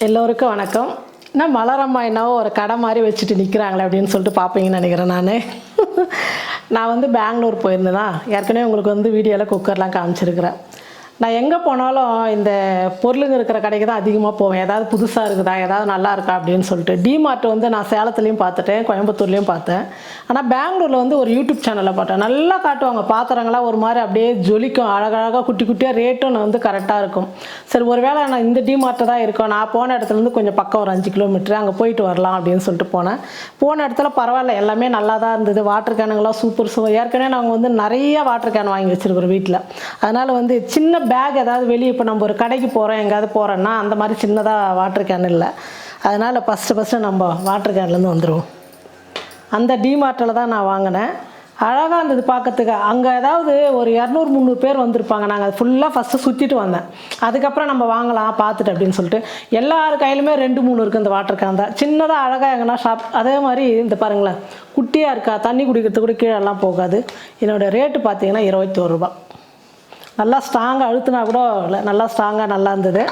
எல்லோருக்கும் வணக்கம். நான் மலரம்மா என்னவோ ஒரு கடை மாதிரி வச்சுட்டு நிற்கிறாங்களே அப்படின்னு சொல்லிட்டு பார்ப்பீங்கன்னு நினைக்கிறேன். நான் வந்து பெங்களூர் போயிருந்தேன்னா ஏற்கனவே உங்களுக்கு வந்து வீடியோவில் குக்கர்லாம் காமிச்சிருக்கிறேன். நான் எங்கே போனாலும் இந்த பொருளுங்க இருக்கிற கடைக்கு தான் அதிகமாக போவேன். ஏதாவது புதுசாக இருக்குதா, ஏதாவது நல்லா இருக்கா அப்படின்னு சொல்லிட்டு. டிமார்ட் வந்து நான் சேலத்துலேயும் பார்த்துட்டேன், கோயம்புத்தூர்லேயும் பார்த்தேன். ஆனால் பெங்களூரில் வந்து ஒரு யூடியூப் சேனலில் பார்த்தேன். நல்லா காட்டுவாங்க பாத்திரங்களாம், ஒரு மாதிரி அப்படியே ஜொலிக்கும், அழகழகாக குட்டி குட்டியாக, ரேட்டும் வந்து கரெக்டாக இருக்கும். சரி, ஒரு வேளை நான் இந்த டிமார்ட்டு தான் இருக்கோம், நான் போன இடத்துலேருந்து கொஞ்சம் பக்கம் ஒரு 5 கிலோமீட்டர் அங்கே போயிட்டு வரலாம் அப்படின்னு சொல்லிட்டு போனேன். போன இடத்துல பரவாயில்ல, எல்லாமே நல்லா தான் இருந்தது. வாட்டர் கேனுங்களாம் சூப்பர். ஏற்கனவே நாங்கள் வந்து நிறைய வாட்டர் கேன் வாங்கி வச்சுருக்கிறோம் வீட்டில். அதனால் வந்து சின்ன பேக் ஏதாவது வெளியே, இப்போ நம்ம ஒரு கடைக்கு போகிறோம், எங்கேயாவது போகிறோன்னா அந்த மாதிரி சின்னதாக வாட்டர் கேன் இல்லை. அதனால் ஃபஸ்ட்டு நம்ம வாட்டர் கேன்லேருந்து வந்துடுவோம். அந்த டிமார்ட்டில் தான் நான் வாங்கினேன். அழகாக இருந்தது பார்க்கறதுக்கு. அங்கே ஏதாவது ஒரு 200-300 பேர் வந்திருப்பாங்க. நாங்கள் அது ஃபுல்லாக ஃபஸ்ட்டு சுற்றிட்டு வந்தேன். அதுக்கப்புறம் நம்ம வாங்கலாம் பார்த்துட்டு அப்படின்னு சொல்லிட்டு. எல்லார் கையிலுமே 2-3 இருக்குது இந்த வாட்டர் கேன் தான். சின்னதாக அழகாக எங்கன்னா ஷாப். அதே மாதிரி இந்த பாருங்களேன், குட்டியாக இருக்கா, தண்ணி குடிக்கிறது கூட கீழெல்லாம் போகாது. என்னோடய ரேட்டு பார்த்தீங்கன்னா 21 ரூபா. நல்லா ஸ்ட்ராங்காக அழுத்தினா கூட இல்லை, நல்லா ஸ்ட்ராங்காக நல்லா இருந்தது.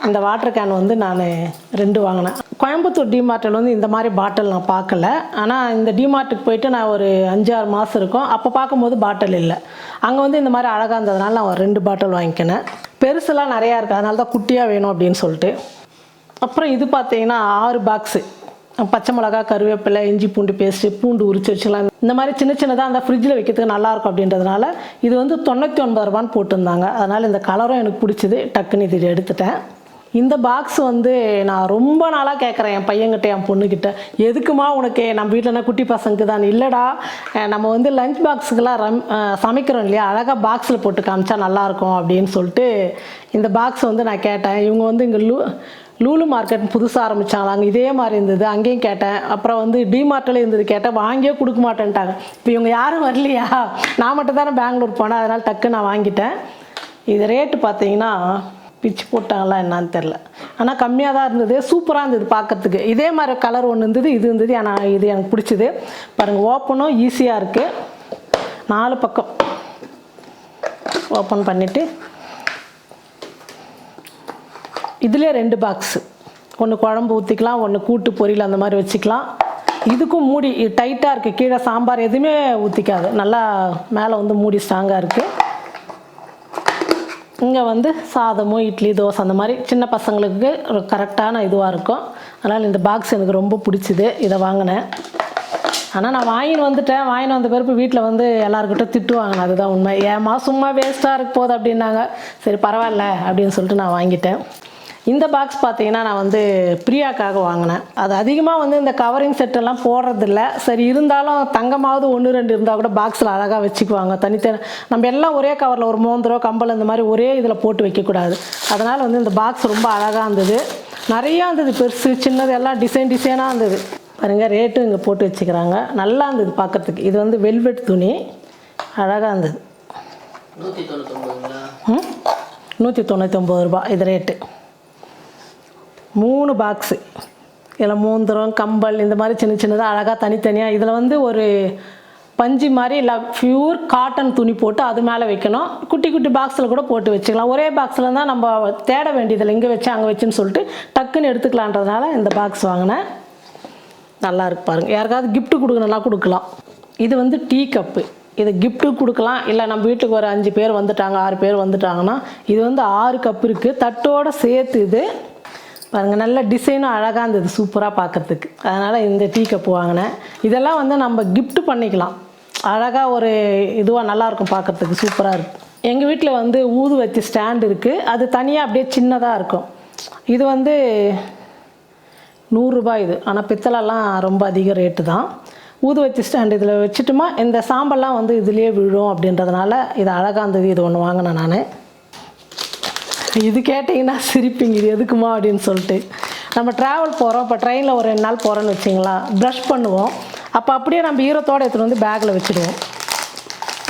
இந்த வாட்டர் கேன் வந்து நான் 2 வாங்கினேன். கோயம்புத்தூர் டிமார்ட்டில் வந்து இந்த மாதிரி பாட்டில் நான் பார்க்கல. ஆனால் இந்த டிமார்ட்டுக்கு போயிட்டு நான் ஒரு 5-6 மாதம் இருக்கும். அப்போ பார்க்கும்போது பாட்டில் இல்லை. அங்கே வந்து இந்த மாதிரி அழகாக இருந்ததுனால நான் ஒரு 2 பாட்டில் வாங்கிக்கினேன். பெருசுலாம் நிறையா இருக்குது, அதனால தான் குட்டியாக வேணும் அப்படின்னு சொல்லிட்டு. அப்புறம் இது பார்த்தீங்கன்னா 6 பாக்ஸு. பச்சை மிளகா, கருவேப்பிலை, இஞ்சி பூண்டு பேஸ்ட்டு, பூண்டு உரிச்சு வச்சுக்கலாம். இந்த மாதிரி சின்ன சின்னதாக அந்த ஃப்ரிட்ஜில் வைக்கிறதுக்கு நல்லாயிருக்கும் அப்படின்றதுனால இது வந்து 99 ரூபான்னு போட்டிருந்தாங்க. அதனால் இந்த கலரும் எனக்கு பிடிச்சிது, டக்குன்னு இது எடுத்துட்டேன். இந்த பாக்ஸ் வந்து நான் ரொம்ப நாளாக கேட்குறேன் என் பையன்கிட்ட, என் பொண்ணுக்கிட்ட, எதுக்குமா உனக்கு, நம்ம வீட்டில்னா குட்டி பசங்களுக்கு தான். இல்லைடா, நம்ம வந்து லஞ்ச் பாக்ஸுக்கெல்லாம் சமைக்கிறோம் இல்லையா, அழகாக பாக்ஸில் போட்டு காமிச்சா நல்லாயிருக்கும் அப்படின்னு சொல்லிட்டு இந்த பாக்ஸ் வந்து நான் கேட்டேன். இவங்க வந்து இங்கே லூலு மார்க்கெட் புதுசாக ஆரம்பித்தாங்களாங்க, இதே மாதிரி இருந்தது. அங்கேயும் கேட்டேன். அப்புறம் வந்து டிமார்ட்டில் இருந்தது கேட்டேன், வாங்கியே கொடுக்க மாட்டேன்ட்டாங்க. இப்போ இவங்க யாரும் வரலையா, நான் மட்டும் தானே பெங்களூர் போனேன், அதனால் டக்கு நான் வாங்கிட்டேன். இது ரேட்டு பார்த்தீங்கன்னா பிச்சு போட்டாங்களா என்னான்னு தெரில, ஆனால் கம்மியாக தான் இருந்தது. சூப்பராக இருந்தது பார்க்குறதுக்கு. இதே மாதிரி கலர் ஒன்று இருந்தது, இது இருந்தது. ஆனால் இது எனக்கு பிடிச்சிது. பாருங்கள், ஓப்பனும் ஈஸியாக இருக்குது. 4 பக்கம் ஓப்பன் பண்ணிவிட்டு இதிலே 2 பாக்ஸு. ஒன்று குழம்பு ஊற்றிக்கலாம், ஒன்று கூட்டு பொரியல் அந்த மாதிரி வச்சுக்கலாம். இதுக்கும் மூடி டைட்டாக இருக்குது. கீழே சாம்பார் எதுவுமே ஊற்றிக்காது. நல்லா மேலே வந்து மூடி ஸ்ட்ராங்காக இருக்குது. இங்கே வந்து சாதமோ இட்லி தோசை அந்த மாதிரி சின்ன பசங்களுக்கு ஒரு கரெக்டான இதுவாக இருக்கும். அதனால் இந்த பாக்ஸ் எனக்கு ரொம்ப பிடிச்சிது, இதை வாங்கினேன். ஆனால் நான் வாங்கின்னு வந்த பிறகு வீட்டில் வந்து எல்லாருக்கிட்ட திட்டு வாங்கினேன். அதுதான் உண்மை. ஏமா சும்மா வேஸ்ட்டாக இருக்க போகுது அப்படின்னாங்க. சரி பரவாயில்ல அப்படின்னு சொல்லிட்டு நான் வாங்கிட்டேன். இந்த பாக்ஸ் பார்த்தீங்கன்னா நான் வந்து பிரியாக்காக வாங்கினேன். அது அதிகமாக வந்து இந்த கவரிங் செட்டெல்லாம் போடுறதில்ல. சரி, இருந்தாலும் தங்கமாவது 1-2 இருந்தால் கூட பாக்ஸில் அழகாக வச்சுக்குவாங்க தனித்தனி. நம்ம எல்லாம் ஒரே கவரில் ஒரு மோந்திரம், கம்பல் இந்த மாதிரி ஒரே இதில் போட்டு வைக்கக்கூடாது. அதனால் வந்து இந்த பாக்ஸ் ரொம்ப அழகாக இருந்தது. நிறையா இருந்தது, பெருசு சின்னது எல்லாம் டிசைனாக இருந்தது. பாருங்கள், ரேட்டும் இங்கே போட்டு வச்சுக்கிறாங்க. நல்லா இருந்தது பார்க்குறதுக்கு. இது வந்து வெல்வெட் துணி, அழகாக இருந்தது. 199 ரூபா இது ரேட்டு. 3 பாக்ஸு. இதில் மோந்திரம், கம்பல் இந்த மாதிரி சின்னதாக அழகாக தனித்தனியாக. இதில் வந்து ஒரு பஞ்சு மாதிரி இல்லை, பியூர் காட்டன் துணி போட்டு அது மேலே வைக்கணும். குட்டி குட்டி பாக்ஸில் கூட போட்டு வச்சுக்கலாம். ஒரே பாக்ஸில் தான் நம்ம தேட வேண்டியதில்லை, இங்கே வச்சு அங்கே வச்சுன்னு சொல்லிட்டு டக்குன்னு எடுத்துக்கலான்றதுனால இந்த பாக்ஸ் வாங்கினேன். நல்லா இருக்கு பாருங்கள். யாருக்காவது கிஃப்ட்டு கொடுக்கணும்னா கொடுக்கலாம். இது வந்து டீ கப்பு. இதை கிஃப்ட்டு கொடுக்கலாம். இல்லை நம்ம வீட்டுக்கு ஒரு 5 பேர் வந்துட்டாங்க, 6 பேர் வந்துட்டாங்கன்னா இது வந்து 6 கப்பு இருக்குது, தட்டோடு சேர்த்து. இது பாருங்கள், நல்ல டிசைனும் அழகாக இருந்தது, சூப்பராக பார்க்குறதுக்கு. அதனால் இந்த டீ கப்பு வாங்கினேன். இதெல்லாம் வந்து நம்ம கிஃப்ட் பண்ணிக்கலாம். அழகாக ஒரு இதுவாக நல்லாயிருக்கும் பார்க்குறதுக்கு, சூப்பராக இருக்குது. எங்கள் வீட்டில் வந்து ஊதுவத்தி ஸ்டாண்டு இருக்குது. அது தனியாக அப்படியே சின்னதாக இருக்கும். இது வந்து 100 ரூபாய் இது. ஆனால் பித்தளைலாம் ரொம்ப அதிக ரேட்டு தான். ஊதுவத்தி ஸ்டாண்டு இதில் வச்சுட்டுமா இந்த சாம்பல்லாம் வந்து இதுலேயே விழும் அப்படின்றதுனால இது அழகாக இருந்தது. இது ஒன்று வாங்கினேன் நான். இது கேட்டிங்கன்னா சிரிப்பிங்க, இது எதுக்குமா அப்படின்னு சொல்லிட்டு. நம்ம ட்ராவல் போகிறோம், இப்போ ட்ரெயினில் ஒரு 2 நாள் போகிறோன்னு வச்சிங்களா, ப்ரஷ் பண்ணுவோம். அப்போ அப்படியே நம்ம ஈரத்தோடு எடுத்துகிட்டு வந்து பேக்கில் வச்சுடுவோம்.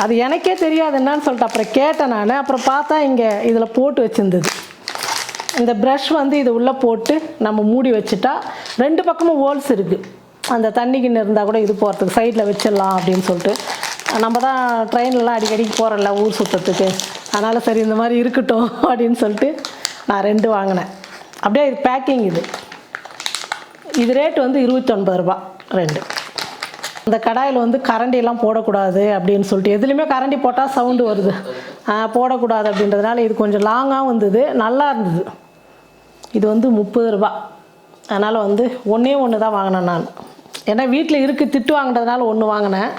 அது எனக்கே தெரியாது என்னன்னு சொல்லிட்டு அப்புறம் கேட்டேன் நான். அப்புறம் பார்த்தா இங்கே இதில் போட்டு வச்சுருந்தது. இந்த ப்ரஷ் வந்து இது உள்ளே போட்டு நம்ம மூடி வச்சுட்டா 2 பக்கமும் ஹோல்ஸ் இருக்குது. அந்த தண்ணிக்குன்னு இருந்தால் கூட இது போகிறதுக்கு சைடில் வச்சிடலாம் அப்படின்னு சொல்லிட்டு. நம்ம தான் ட்ரெயின்லாம் அடிக்கடிக்கு போகிறோம்ல ஊர் சுற்றத்துக்கு, அதனால் சரி இந்த மாதிரி இருக்கட்டும் அப்படின்னு சொல்லிட்டு நான் 2 வாங்கினேன். அப்படியே இது பேக்கிங். இது ரேட்டு வந்து 29 ரூபா 2. அந்த கடாயில் வந்து கரண்டியெல்லாம் போடக்கூடாது அப்படின்னு சொல்லிட்டு, எதுலேயுமே கரண்டி போட்டால் சவுண்டு வருது, போடக்கூடாது அப்படின்றதுனால இது கொஞ்சம் லாங்காகவும் வந்தது, நல்லா இருந்தது. இது வந்து 30 ரூபா. அதனால் வந்து ஒன்றே ஒன்று தான் வாங்கினேன் நான். ஏன்னா வீட்டில் இருக்குது, திட்டு வாங்கினதுனால ஒன்று வாங்கினேன்.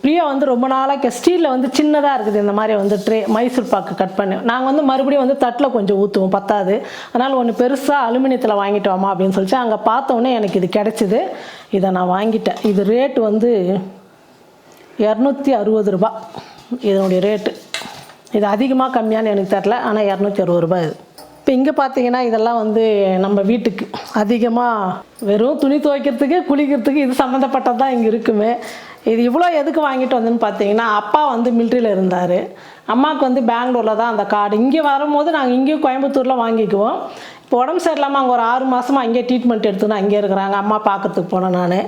பிரியா வந்து ரொம்ப நாளாக ஸ்டீலில் வந்து சின்னதாக இருக்குது இந்த மாதிரி வந்து ட்ரே மைசூர் பாக்கு கட் பண்ணி. நாங்கள் வந்து மறுபடியும் வந்து தட்டில் கொஞ்சம் ஊற்றுவோம், பத்தாது. அதனால் ஒன்று பெருசாக அலுமினியத்தில் வாங்கிட்டு வாமா அப்படின்னு சொல்லிட்டு அங்கே பார்த்தோன்னே எனக்கு இது கிடச்சிது. இதை நான் வாங்கிட்டேன். இது ரேட்டு வந்து 260 ரூபா இதனுடைய ரேட்டு. இது அதிகமாக கம்மியானு எனக்கு தெரில, ஆனால் 260 ரூபா இது. இப்போ இங்கே பார்த்தீங்கன்னா இதெல்லாம் வந்து நம்ம வீட்டுக்கு அதிகமாக வெறும் துணி துவைக்கிறதுக்கு குளிக்கிறதுக்கு இது சம்மந்தப்பட்டது தான் இங்கே இருக்குமே. இது இவ்வளோ எதுக்கு வாங்கிட்டு வந்தேன்னு பார்த்தீங்கன்னா, அப்பா வந்து மிலிட்ரியில் இருந்தார், அம்மாவுக்கு வந்து பெங்களூரில் தான் அந்த கார்டு. இங்கே வரும்போது நாங்கள் இங்கேயும் கோயம்புத்தூரில் வாங்கிக்குவோம். இப்போ உடம்பு சரியில்லாமல் அங்கே ஒரு 6 மாதமாக அங்கேயே ட்ரீட்மெண்ட் எடுத்துன்னு அங்கேயே இருக்கிறாங்க. அம்மா பார்க்கறதுக்கு போனேன் நான்.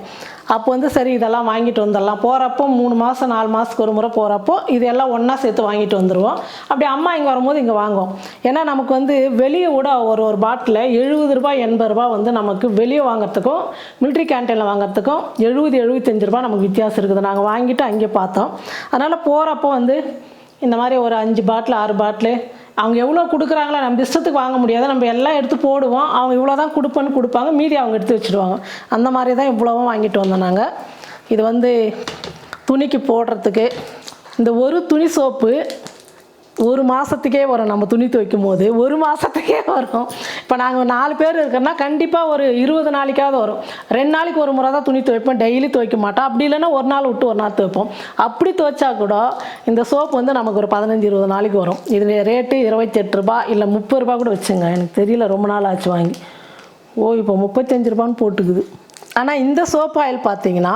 அப்போ வந்து சரி இதெல்லாம் வாங்கிட்டு வந்துடலாம். போகிறப்போ 3 மாதம் 4 மாதத்துக்கு ஒரு முறை போகிறப்போ இதெல்லாம் ஒன்றா சேர்த்து வாங்கிட்டு வந்துடுவோம். அப்படி அம்மா இங்கே வரும்போது இங்கே வாங்குவோம். ஏன்னா நமக்கு வந்து வெளியே விட ஒரு பாட்டில் 70 ரூபா 80 ரூபா வந்து நமக்கு வெளியே வாங்குறதுக்கும் மிலிட்ரி கேன்டீனில் வாங்குறதுக்கும் 70-75 ரூபா நமக்கு வித்தியாசம் இருக்குது. நாங்கள் வாங்கிட்டு அங்கே பார்த்தோம். அதனால் போகிறப்போ வந்து இந்த மாதிரி ஒரு 5 பாட்டில் 6 பாட்டில் அவங்க எவ்வளோ கொடுக்குறாங்களோ நம்ம இஷ்டத்துக்கு வாங்க முடியாது, நம்ம எல்லாம் எடுத்து போடுவோம். அவங்க இவ்வளோ தான் கொடுப்பாங்க, மீதி அவங்க எடுத்து வச்சுடுவாங்க. அந்த மாதிரி தான் இவ்வளோவும் வாங்கிட்டு வந்தோம் நாங்கள். இது வந்து துணிக்கு போடுறதுக்கு இந்த ஒரு துணி சோப்பு 1 மாதத்துக்கே வரும். நம்ம துணி துவைக்கும் போது 1 மாதத்துக்கே வரும். இப்போ நாங்கள் 4 பேர் இருக்கிறோன்னா கண்டிப்பாக ஒரு 20 நாளைக்காவது வரும். 2 நாளைக்கு ஒரு முறை தான் துணி துவைப்போம், டெய்லி துவைக்க மாட்டோம். அப்படி இல்லைன்னா ஒரு நாள் விட்டு ஒரு நாள் துவைப்போம். அப்படி துவைச்சா கூட இந்த சோப்பு வந்து நமக்கு ஒரு 15-20 நாளைக்கு வரும். இது ரேட்டு 28 ரூபா இல்லை 30 ரூபா கூட வச்சுங்க, எனக்கு தெரியல, ரொம்ப நாள் ஆச்சு வாங்கி. இப்போ 35 ரூபான்னு போட்டுக்குது. ஆனால் இந்த சோப்பு ஆயில் பார்த்தீங்கன்னா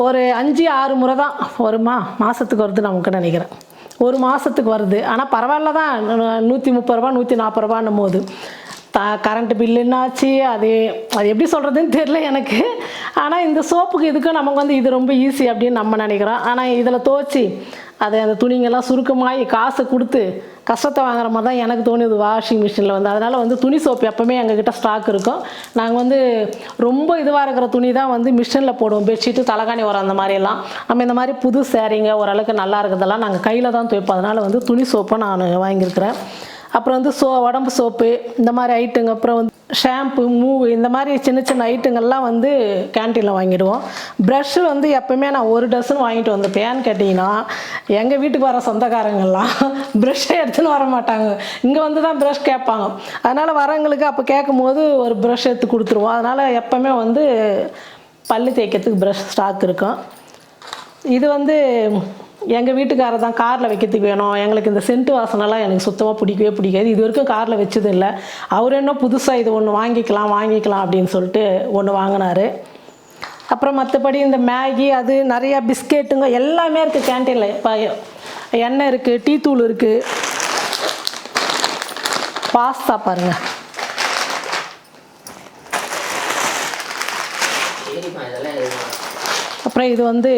ஒரு 5-6 முறை தான் வருமா, மாதத்துக்கு வருது நமக்கு நினைக்கிறேன். 1 மாதத்துக்கு வருது. ஆனால் பரவாயில்ல தான், 130 ரூபா 140 ரூபான்னும் போது கரண்ட் பில்லு என்னாச்சு, அது எப்படி சொல்கிறதுன்னு தெரில எனக்கு. ஆனால் இந்த சோப்புக்கு இதுக்கும் நமக்கு வந்து இது ரொம்ப ஈஸி அப்படின்னு நம்ம நினைக்கிறோம். ஆனால் இதில் துவச்சி அந்த துணிங்கெல்லாம் சுருக்கமாகி காசை கொடுத்து கஷ்டத்தை வாங்குற மாதிரி தான் எனக்கு தோணுது வாஷிங் மிஷினில் வந்து. அதனால் வந்து துணி சோப்பு எப்போவுமே எங்ககிட்ட ஸ்டாக் இருக்கும். நாங்கள் வந்து ரொம்ப இதுவாக இருக்கிற துணி தான் வந்து மிஷினில் போடுவோம், பெட்ஷீட்டு தலைகாணி வரும் அந்த மாதிரியெல்லாம். நம்ம இந்த மாதிரி புது சேரீங்க ஓரளவுக்கு நல்லா இருக்கிறதெல்லாம் நாங்கள் கையில் தான் துவைப்போம். அதனால் வந்து துணி சோப்பை நான் வாங்கியிருக்கிறேன். அப்புறம் வந்து உடம்பு சோப்பு இந்த மாதிரி ஐட்டுங்க, அப்புறம் வந்து ஷாம்பு மூவு இந்த மாதிரி சின்ன சின்ன ஐட்டங்கள்லாம் வந்து கேன்டீனில் வாங்கிடுவோம். ப்ரஷ்ஷு வந்து எப்போவுமே நான் 1 டசன் வாங்கிட்டு வந்திருப்பேன். ஏன்னு கேட்டிங்கன்னா எங்கள் வீட்டுக்கு வர சொந்தக்காரங்கள்லாம் ப்ரஷ்ஷே எடுத்துன்னு வர மாட்டாங்க, இங்கே வந்து தான் ப்ரஷ் கேட்பாங்க. அதனால் வரவங்களுக்கு அப்போ கேட்கும் போது ஒரு ப்ரஷ் எடுத்து கொடுத்துருவோம். அதனால் எப்போவுமே வந்து பல்லு தேய்க்கிறதுக்கு ப்ரஷ் ஸ்டாக் இருக்கும். இது வந்து எங்கள் வீட்டுக்காரர் தான் காரில் வைக்கிறதுக்கு வேணும், எங்களுக்கு இந்த சென்ட்டு வாசனைலாம் எனக்கு சுத்தமாக பிடிக்காது. இது வரைக்கும் காரில் வச்சது இல்லை. அவர் என்ன புதுசாக இது ஒன்று வாங்கிக்கலாம் அப்படின்னு சொல்லிட்டு ஒன்று வாங்கினார். அப்புறம் மற்றபடி இந்த மேகி அது நிறையா பிஸ்கெட்டுங்க எல்லாமே இருக்குது கேன்டீனில். இப்போ எண்ணெய் இருக்குது, டீ தூள் இருக்குது, பாஸ்தா பாருங்கள். அப்புறம் இது வந்து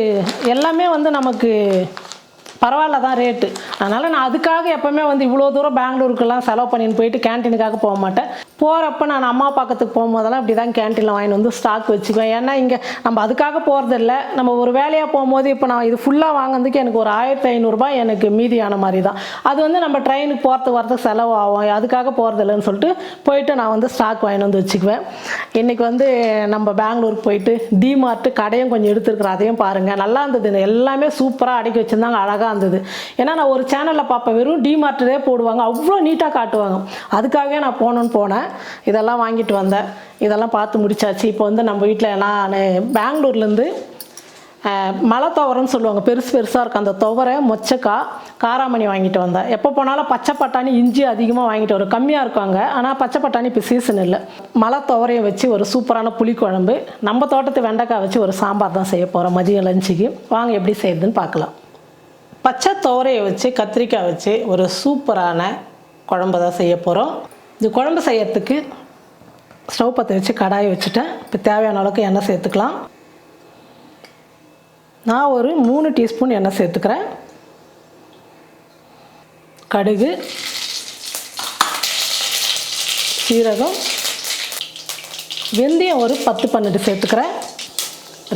எல்லாமே வந்து நமக்கு பரவாயில்ல தான் ரேட்டு. அதனால் நான் அதுக்காக எப்போவுமே வந்து இவ்வளோ தூரம் பெங்களூருக்கெல்லாம் செலவு பண்ணின்னு போயிட்டு கேன்டீனுக்காக போக மாட்டேன். போகிறப்ப நான் அம்மா பக்கத்துக்கு போகும்போதெல்லாம் இப்படி தான் கேன்டீனில் வாங்கிட்டு வந்து ஸ்டாக் வச்சுக்குவேன். ஏன்னா இங்கே நம்ம அதுக்காக போகிறதில்ல, நம்ம ஒரு வேலையாக போகும்போது இப்போ நான் இது ஃபுல்லாக வாங்கினதுக்கு எனக்கு ஒரு 1500 ரூபாய் எனக்கு மீதியான மாதிரி தான். அது வந்து நம்ம ட்ரெயினுக்கு போகிறதுக்கு வரதுக்கு செலவு ஆகும், அதுக்காக போகிறதில்லன்னு சொல்லிட்டு போயிட்டு நான் வந்து ஸ்டாக் வாங்கிட்டு வந்து வச்சுக்குவேன். இன்றைக்கி வந்து நம்ம பெங்களூருக்கு போயிட்டு டிமார்ட்டு கடையும் கொஞ்சம் எடுத்துருக்குறேன், அதையும் பாருங்கள். நல்லா இருந்தது, எல்லாமே சூப்பராக அடுக்கி வச்சுருந்தாங்க, அழகாக இருந்தது. ஏன்னா நான் ஒரு சேனலில் பார்ப்பேன், வெறும் டிமார்ட்டே போடுவாங்க, அவ்வளோ நீட்டாக காட்டுவாங்க. அதுக்காகவே நான் போனேன். இதெல்லாம் வாங்கிட்டு வந்தேன், இதெல்லாம் பார்த்து முடிச்சாச்சு. இப்போ வந்து நம்ம வீட்டில் நான் பெங்களூர்லேருந்து மலை துவரன்னு சொல்லுவாங்க, பெருசாக இருக்கும் அந்த துவரை, மொச்சக்காய், காராமணி வாங்கிட்டு வந்தேன். எப்போ போனாலும் பச்சை பட்டாணி இஞ்சி அதிகமாக வாங்கிட்டு வரும், கம்மியாக இருக்காங்க. ஆனால் பச்சை பட்டாணி இப்போ சீசன் இல்லை. மலை துவரையை வச்சு ஒரு சூப்பரான புளிக்குழம்பு, நம்ம தோட்டத்து வெண்டைக்காய் வச்சு ஒரு சாம்பார் தான் செய்ய போகிறோம் மதியம் லஞ்சுக்கு. வாங்க எப்படி செய்யுதுன்னு பார்க்கலாம். பச்சை துவரையை வச்சு கத்திரிக்காய் வச்சு ஒரு சூப்பரான குழம்பு தான் செய்ய போகிறோம். இது குழம்பு செய்யறதுக்கு ஸ்டவ் பற்ற வச்சு கடாயை வச்சுட்டேன். இப்போ தேவையான அளவுக்கு எண்ணெய் சேர்த்துக்கலாம். நான் ஒரு 3 டீஸ்பூன் எண்ணெய் சேர்த்துக்கிறேன். கடுகு, சீரகம், வெந்தயம் ஒரு 10-12 சேர்த்துக்கிறேன்.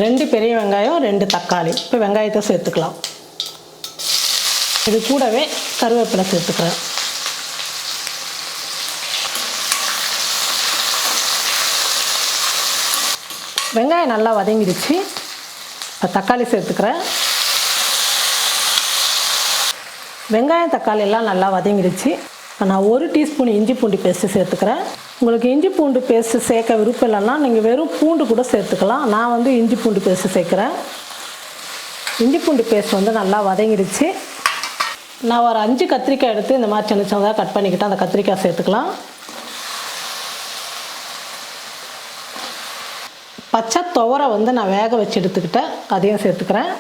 2 பெரிய வெங்காயம், 2 தக்காளி. இப்போ வெங்காயத்தை சேர்த்துக்கலாம். இது கூடவே கருவேப்பிலை சேர்த்துக்கிறேன். வெங்காயம் நல்லா வதங்கிடுச்சு. இப்போ தக்காளி சேர்த்துக்கிறேன். வெங்காயம் தக்காளி எல்லாம் நல்லா வதங்கிடுச்சு. இப்போ நான் 1 டீஸ்பூன் இஞ்சி பூண்டு பேஸ்ட்டு சேர்த்துக்கிறேன். உங்களுக்கு இஞ்சி பூண்டு பேஸ்ட்டு சேர்க்க விருப்பம் இல்லைன்னா நீங்கள் வெறும் பூண்டு கூட சேர்த்துக்கலாம். நான் வந்து இஞ்சி பூண்டு பேஸ்ட்டு சேர்க்குறேன். இஞ்சி பூண்டு பேஸ்ட் வந்து நல்லா வதங்கிடுச்சு. நான் ஒரு 5 கத்திரிக்காய் எடுத்து இந்த மாதிரி சின்ன சின்னதாக கட் பண்ணிக்கிட்டு அந்த கத்திரிக்காய் சேர்த்துக்கலாம். பச்சை துவரை வந்து நான் வேக வச்சு எடுத்துக்கிட்டேன், அதையும் சேர்த்துக்கிறேன்.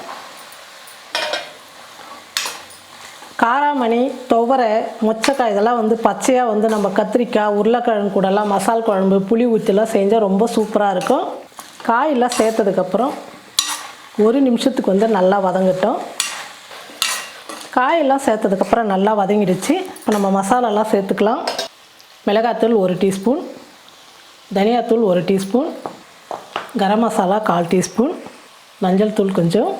காராமணி, துவரை, மொச்சக்காய் இதெல்லாம் வந்து பச்சையாக வந்து நம்ம கத்திரிக்காய், உருளைக்கிழங்கு கூடலாம் மசால் குழம்பு, புளி ஊற்றிலாம் செஞ்சால் ரொம்ப சூப்பராக இருக்கும். காயெல்லாம் சேர்த்ததுக்கப்புறம் 1 நிமிஷத்துக்கு வந்து நல்லா வதங்கட்டும். காயெல்லாம் சேர்த்ததுக்கப்புறம் நல்லா வதங்கிடுச்சு. இப்போ நம்ம மசாலாலாம் சேர்த்துக்கலாம். மிளகாத்தூள் 1 டீஸ்பூன், தனியாத்தூள் 1 டீஸ்பூன், கரம் மசாலா 1/4 டீஸ்பூன், மஞ்சள் தூள் கொஞ்சம்,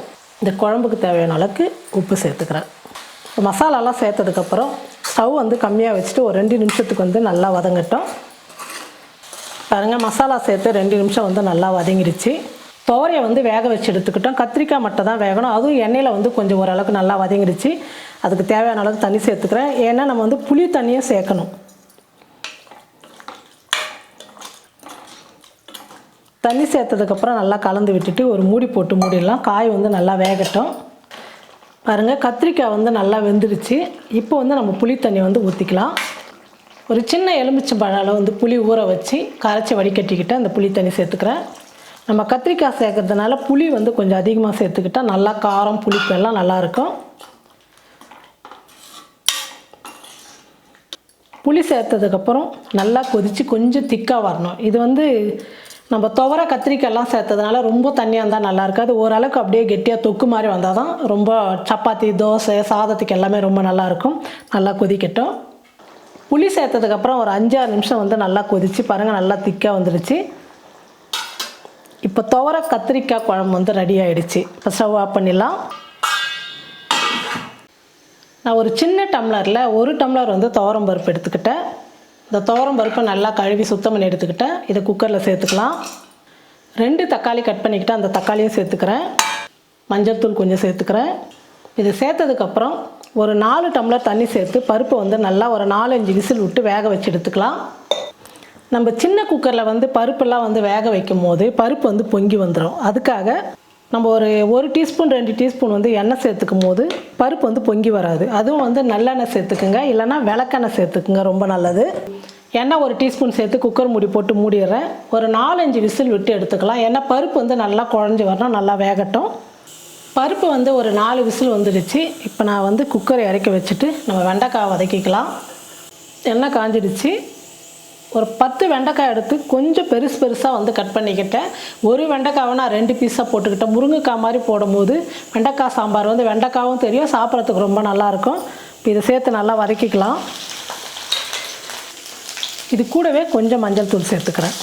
இந்த குழம்புக்கு தேவையான அளவுக்கு உப்பு சேர்த்துக்கிறேன். மசாலாலாம் சேர்த்ததுக்கப்புறம் ஸ்டவ் வந்து கம்மியாக வச்சுட்டு ஒரு 2 நிமிஷத்துக்கு வந்து நல்லா வதங்கட்டும். பாருங்கள், மசாலா சேர்த்து 2 நிமிஷம் வந்து நல்லா வதங்கிடுச்சு. துவரையை வந்து வேக வச்சு எடுத்துக்கிட்டோம். கத்திரிக்காய் மட்டும் தான் வேகணும். அதுவும் எண்ணெயில் வந்து கொஞ்சம் ஓரளவுக்கு நல்லா வதங்கிடுச்சு. அதுக்கு தேவையான அளவுக்கு தண்ணி சேர்த்துக்கிறேன். ஏன்னா நம்ம வந்து புளி தண்ணியும் சேர்க்கணும். தண்ணி சேர்த்ததுக்கப்புறம் நல்லா கலந்து விட்டுட்டு ஒரு மூடி போட்டு மூடிடலாம். காய் வந்து நல்லா வேகட்டும். பாருங்கள், கத்திரிக்காய் வந்து நல்லா வெந்துடுச்சு. இப்போ வந்து நம்ம புளி தண்ணி வந்து ஊற்றிக்கலாம். ஒரு சின்ன எலுமிச்சம்பழம் அளவு வந்து புளி ஊற வச்சு கரைச்சி வடிகட்டிக்கிட்டு அந்த புளி தண்ணி சேர்த்துக்கிறேன். நம்ம கத்திரிக்காய் சேர்க்கறதுனால புளி வந்து கொஞ்சம் அதிகமாக சேர்த்துக்கிட்டால் நல்லா காரம் புளிப்பு எல்லாம் நல்லாயிருக்கும். புளி சேர்த்ததுக்கப்புறம் நல்லா கொதித்து கொஞ்சம் திக்காக வரணும். இது வந்து நம்ம துவரை கத்திரிக்காயெல்லாம் சேர்த்ததுனால ரொம்ப தண்ணியாக இருந்தால் நல்லா இருக்காது. ஓரளவுக்கு அப்படியே கெட்டியாக தொக்கு மாதிரி வந்தால் தான் ரொம்ப சப்பாத்தி, தோசை, சாதத்துக்கு எல்லாமே ரொம்ப நல்லாயிருக்கும். நல்லா கொதிக்கட்டும். புளி சேர்த்ததுக்கப்புறம் ஒரு 5-6 நிமிஷம் வந்து நல்லா கொதித்து பாருங்கள், நல்லா திக்காக வந்துடுச்சு. இப்போ துவரை கத்திரிக்காய் குழம்பு வந்து ரெடி ஆகிடுச்சு. இப்போ ஸ்டவ் ஆஃப் பண்ணிடலாம். நான் ஒரு சின்ன டம்ளரில் 1 டம்ளர் வந்து துவரம் பருப்பு எடுத்துக்கிட்டேன். இந்த துவரம் பருப்பை நல்லா கழுவி சுத்தம் பண்ணி எடுத்துக்கிட்டேன். இதை குக்கரில் சேர்த்துக்கலாம். 2 தக்காளி கட் பண்ணிக்கிட்டு அந்த தக்காளியும் சேர்த்துக்கிறேன். மஞ்சள் தூள் கொஞ்சம் சேர்த்துக்கிறேன். இது சேர்த்ததுக்கப்புறம் ஒரு 4 டம்ளர் தண்ணி சேர்த்து பருப்பை வந்து நல்லா ஒரு 4-5 விசில் விட்டு வேக வச்சு எடுத்துக்கலாம். நம்ம சின்ன குக்கரில் வந்து பருப்பெல்லாம் வந்து வேக வைக்கும் போது பருப்பு வந்து பொங்கி வந்துடும். அதுக்காக நம்ம ஒரு 1 டீஸ்பூன் 2 டீஸ்பூன் வந்து எண்ணெய் சேர்த்துக்கும் போது பருப்பு வந்து பொங்கி வராது. அதுவும் வந்து நல்லெண்ணெய் சேர்த்துக்குங்க, இல்லைனா விளக்கெண்ணெய் சேர்த்துக்குங்க, ரொம்ப நல்லது. எண்ணெய் 1 டீஸ்பூன் சேர்த்து குக்கர் மூடி போட்டு மூடிடுறேன். ஒரு 4-5 விசில் விட்டு எடுத்துக்கலாம். ஏன்னா பருப்பு வந்து நல்லா குழஞ்சி வரணும், நல்லா வேகட்டும். பருப்பு வந்து ஒரு 4 விசில் வந்துடுச்சு. இப்போ நான் வந்து குக்கரை இறக்கி வச்சுட்டு நம்ம வெண்டைக்காய் வதக்கிக்கலாம். எண்ணெய் காஞ்சிடுச்சு. ஒரு 10 வெண்டைக்காய் எடுத்து கொஞ்சம் பெருசாக வந்து கட் பண்ணிக்கிட்டேன். ஒரு வெண்டைக்காவை நான் 2 பீஸாக போட்டுக்கிட்டேன். முருங்கைக்காய் மாதிரி போடும்போது வெண்டைக்காய் சாம்பார் வந்து வெண்டைக்காவும் தெரியும், சாப்பிட்றதுக்கு ரொம்ப நல்லாயிருக்கும். இப்போ இதை சேர்த்து நல்லா வதக்கிக்கலாம். இது கூடவே கொஞ்சம் மஞ்சள் தூள் சேர்த்துக்கிறேன்.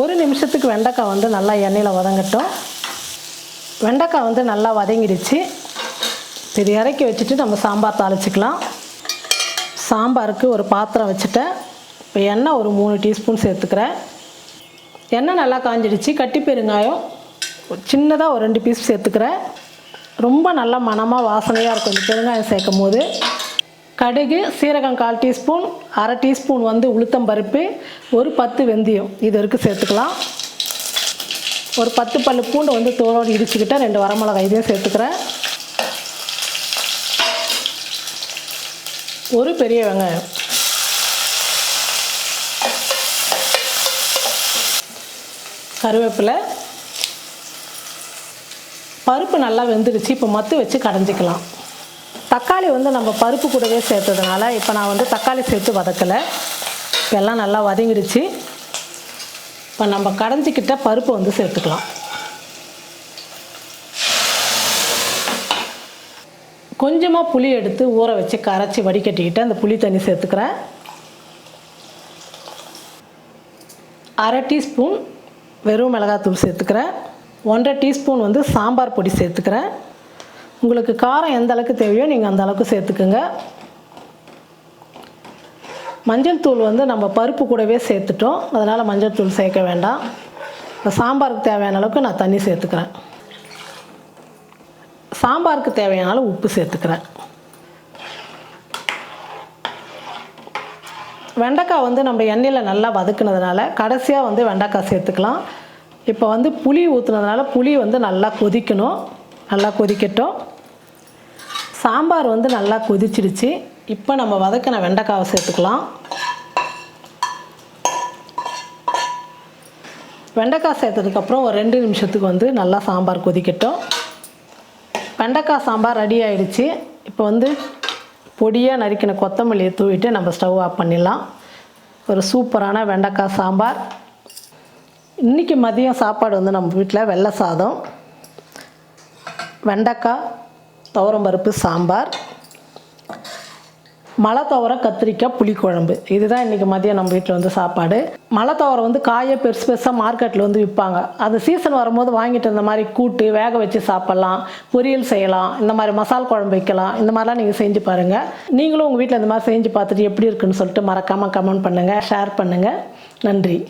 ஒரு நிமிஷத்துக்கு வெண்டைக்காய் வந்து நல்லா எண்ணெயில் வதங்கட்டும். வெண்டைக்காய் வந்து நல்லா வதங்கிடுச்சு. இது இறக்கி வச்சுட்டு நம்ம சாம்பார் தாளிச்சிக்கலாம். சாம்பாருக்கு ஒரு பாத்திரம் வச்சுட்டேன். இப்போ எண்ணெய் ஒரு 3 டீஸ்பூன் சேர்த்துக்கிறேன். எண்ணெய் நல்லா காஞ்சிடுச்சு. கட்டி பெருங்காயம் சின்னதாக ஒரு 2 பீஸ் சேர்த்துக்கிறேன். ரொம்ப நல்லா மணமாக வாசனையாக இருக்கும் இந்த பெருங்காயம் சேர்க்கும் போது. கடுகு, சீரகம் 1/4 டீஸ்பூன், 1/2 டீஸ்பூன் வந்து உளுத்தம் பருப்பு, ஒரு 10 வெந்தயம் இது வரைக்கும் சேர்த்துக்கலாம். ஒரு 10 பல்லு பூண்டு வந்து தோலோடு இடிச்சுக்கிட்டேன். 2 வரமிளகாய் இதையும் சேர்த்துக்கிறேன். ஒரு பெரிய வெங்காயம், கருவேப்பிலை, பருப்பு நல்லா வெந்துடுச்சு. இப்போ மத்து வச்சு கடைஞ்சிக்கலாம். தக்காளி வந்து நம்ம பருப்பு கூடவே சேர்த்ததுனால இப்போ நான் வந்து தக்காளி சேர்த்து வதக்கலை. எல்லாம் நல்லா வதங்கிடுச்சு. இப்போ நம்ம கடைஞ்சிக்கிட்ட பருப்பு வந்து சேர்த்துக்கலாம். கொஞ்சமாக புளி எடுத்து ஊற வச்சு கரைச்சி வடிகட்டிக்கிட்டு அந்த புளி தண்ணி சேர்த்துக்கிறேன். 1/2 டீஸ்பூன் வெறும் மிளகாத்தூள் சேர்த்துக்கிறேன். 1/2 டீஸ்பூன் வந்து சாம்பார் பொடி சேர்த்துக்கிறேன். உங்களுக்கு காரம் எந்த அளவுக்கு தேவையோ நீங்கள் அந்த அளவுக்கு சேர்த்துக்குங்க. மஞ்சள் தூள் வந்து நம்ம பருப்பு கூடவே சேர்த்துட்டோம், அதனால் மஞ்சள் தூள் சேர்க்க வேண்டாம். இப்போ சாம்பாருக்கு தேவையான அளவுக்கு நான் தண்ணி சேர்த்துக்கிறேன். சாம்பாருக்கு தேவையான அளவு உப்பு சேர்த்துக்கிறேன். வெண்டைக்காய் வந்து நம்ம எண்ணெயில் நல்லா வதக்குனதுனால கடைசியாக வந்து வெண்டைக்காய் சேர்த்துக்கலாம். இப்போ வந்து புளி ஊற்றுனதுனால புளி வந்து நல்லா கொதிக்கணும். நல்லா கொதிக்கட்டும். சாம்பார் வந்து நல்லா கொதிச்சிடுச்சு. இப்போ நம்ம வதக்கின வெண்டைக்காவை சேர்த்துக்கலாம். வெண்டைக்காய் சேர்த்ததுக்கப்புறம் ஒரு 2 நிமிஷத்துக்கு வந்து நல்லா சாம்பார் கொதிக்கட்டும். வெண்டைக்காய் சாம்பார் ரெடி ஆகிடுச்சு. இப்போ வந்து பொடியாக நறுக்கின கொத்தமல்லியை தூவிட்டு நம்ம ஸ்டவ் ஆஃப் பண்ணிடலாம். ஒரு சூப்பரான வெண்டைக்காய் சாம்பார். இன்றைக்கி மதியம் சாப்பாடு வந்து நம்ம வீட்டில் வெள்ளை சாதம், வெண்டைக்காய், துவரம்பருப்பு சாம்பார், மலை துவரம் கத்திரிக்காய் புளிக்குழம்பு. இதுதான் இன்றைக்கி மதியம் நம்ம வீட்டில் வந்து சாப்பாடு. மலை துவரம் வந்து காயை பெருசு பெருசாக மார்க்கெட்டில் வந்து விற்பாங்க. அது சீசன் வரும்போது வாங்கிட்டு இந்த மாதிரி கூட்டு வேக வச்சு சாப்பிட்லாம், பொரியல் செய்யலாம், இந்த மாதிரி மசால் குழம்பு வைக்கலாம். இந்த மாதிரிலாம் நீங்கள் செஞ்சு பாருங்கள். நீங்களும் உங்கள் வீட்டில் இந்த மாதிரி செஞ்சு பார்த்துட்டு எப்படி இருக்குன்னு சொல்லிட்டு மறக்காமல் கமெண்ட் பண்ணுங்கள், ஷேர் பண்ணுங்கள். நன்றி.